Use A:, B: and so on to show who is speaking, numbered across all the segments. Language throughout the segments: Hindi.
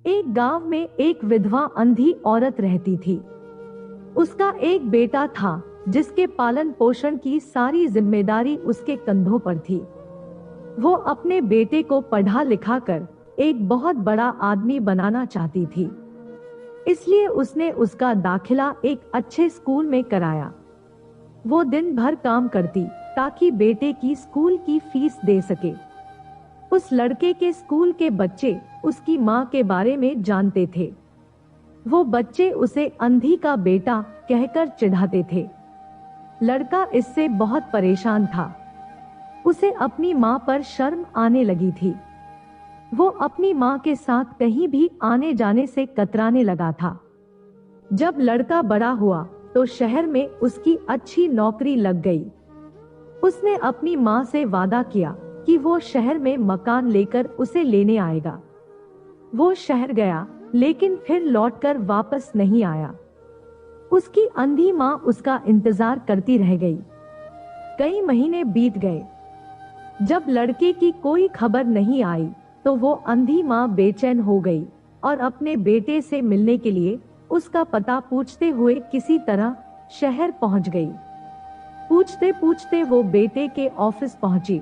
A: एक गांव में एक विधवा अंधी औरत रहती थी। उसका एक बेटा था जिसके पालन पोषण की सारी जिम्मेदारी उसके कंधों पर थी। वो अपने बेटे को पढ़ा लिखा कर एक बहुत बड़ा आदमी बनाना चाहती थी, इसलिए उसने उसका दाखिला एक अच्छे स्कूल में कराया। वो दिन भर काम करती ताकि बेटे की स्कूल की फीस दे सके। उस लड़के के स्कूल के बच्चे उसकी माँ के बारे में जानते थे। वो बच्चे उसे अंधी का बेटा कहकर चिढ़ाते थे। लड़का इससे बहुत परेशान था। उसे अपनी माँ पर शर्म आने लगी थी। वो अपनी माँ के साथ कहीं भी आने जाने से कतराने लगा था। जब लड़का बड़ा हुआ तो शहर में उसकी अच्छी नौकरी लग गई। उसने अपनी माँ से वादा किया कि वो शहर में मकान लेकर उसे लेने आएगा। वो शहर गया लेकिन फिर लौटकर वापस नहीं आया। उसकी अंधी माँ उसका इंतजार करती रह गई। कई महीने बीत गए। जब लड़के की कोई खबर नहीं आई तो वो अंधी माँ बेचैन हो गई और अपने बेटे से मिलने के लिए उसका पता पूछते हुए किसी तरह शहर पहुंच गई। पूछते पूछते वो बेटे के ऑफिस पहुंची।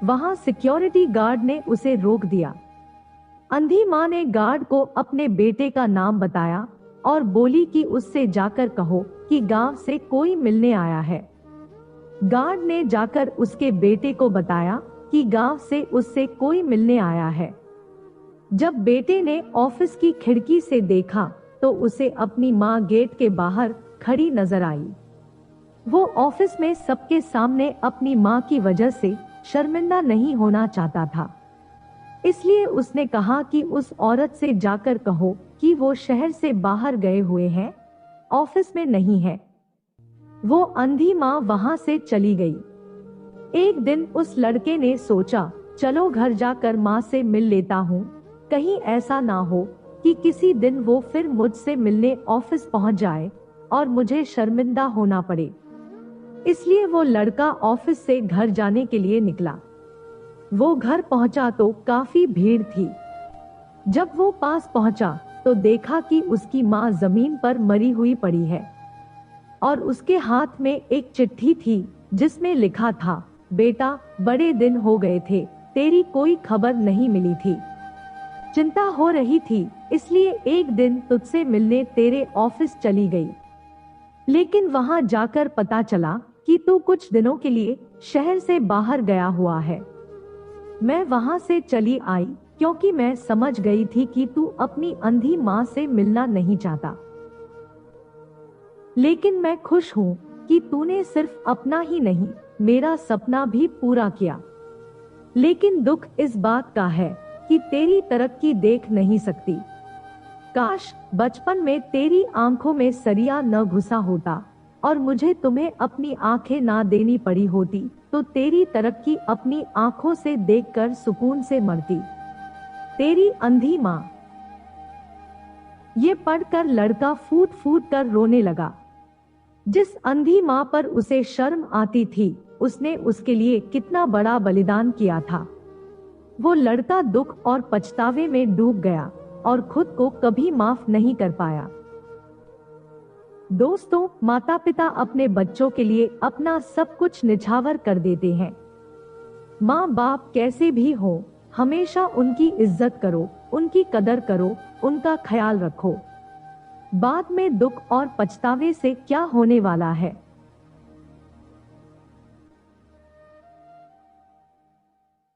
A: वहां सिक्योरिटी गार्ड ने उसे रोक दिया। अंधी माँ ने गार्ड को अपने बेटे का नाम बताया और बोली कि उससे जाकर कहो कि गांव से कोई मिलने आया है। गार्ड ने जाकर उसके बेटे को बताया कि गांव से उससे कोई मिलने आया है। जब बेटे ने ऑफिस की खिड़की से देखा तो उसे अपनी माँ गेट के बाहर खड़ी नजर आई। वो ऑफिस में सबके सामने अपनी माँ की वजह से शर्मिंदा नहीं होना चाहता था, इसलिए उसने कहा कि उस औरत से जाकर कहो कि वो शहर से बाहर गए हुए हैं, ऑफिस में नहीं है। वो अंधी माँ वहां से चली गई। एक दिन उस लड़के ने सोचा, चलो घर जाकर माँ से मिल लेता हूँ, कहीं ऐसा ना हो कि किसी दिन वो फिर मुझसे मिलने ऑफिस पहुंच जाए और मुझे शर्मिंदा होना पड़े। इसलिए वो लड़का ऑफिस से घर जाने के लिए निकला। वो घर पहुंचा तो काफी भीड़ थी। जब वो पास पहुंचा तो देखा कि उसकी माँ जमीन पर मरी हुई पड़ी है और उसके हाथ में एक चिट्ठी थी जिसमें लिखा था, बेटा बड़े दिन हो गए थे, तेरी कोई खबर नहीं मिली थी। चिंता हो रही थी इसलिए एक दिन तुझसे मिलने तेरे ऑफिस चली गई, लेकिन वहां जाकर पता चला कि तू कुछ दिनों के लिए शहर से बाहर गया हुआ है। मैं वहां से चली आई क्योंकि मैं समझ गई थी कि तू अपनी अंधी माँ से मिलना नहीं चाहता। लेकिन मैं खुश हूँ कि तूने सिर्फ अपना ही नहीं मेरा सपना भी पूरा किया। लेकिन दुख इस बात का है कि तेरी तरक्की देख नहीं सकती। काश बचपन में तेरी आंखों में सरिया न घुसा होता और मुझे तुम्हें अपनी आंखें ना देनी पड़ी होती तो तेरी तरक्की अपनी आंखों से देखकर सुकून से मरती। तेरी अंधी माँ। ये पढ़कर लड़का फूट फूट कर रोने लगा। जिस अंधी माँ पर उसे शर्म आती थी, उसने उसके लिए कितना बड़ा बलिदान किया था। वो लड़का दुख और पछतावे में डूब गया और खुद को कभी माफ नहीं कर पाया। दोस्तों, माता पिता अपने बच्चों के लिए अपना सब कुछ निछावर कर देते हैं। माँ बाप कैसे भी हो, हमेशा उनकी इज्जत करो, उनकी कदर करो, उनका ख्याल रखो। बाद में दुख और पछतावे से क्या होने वाला है।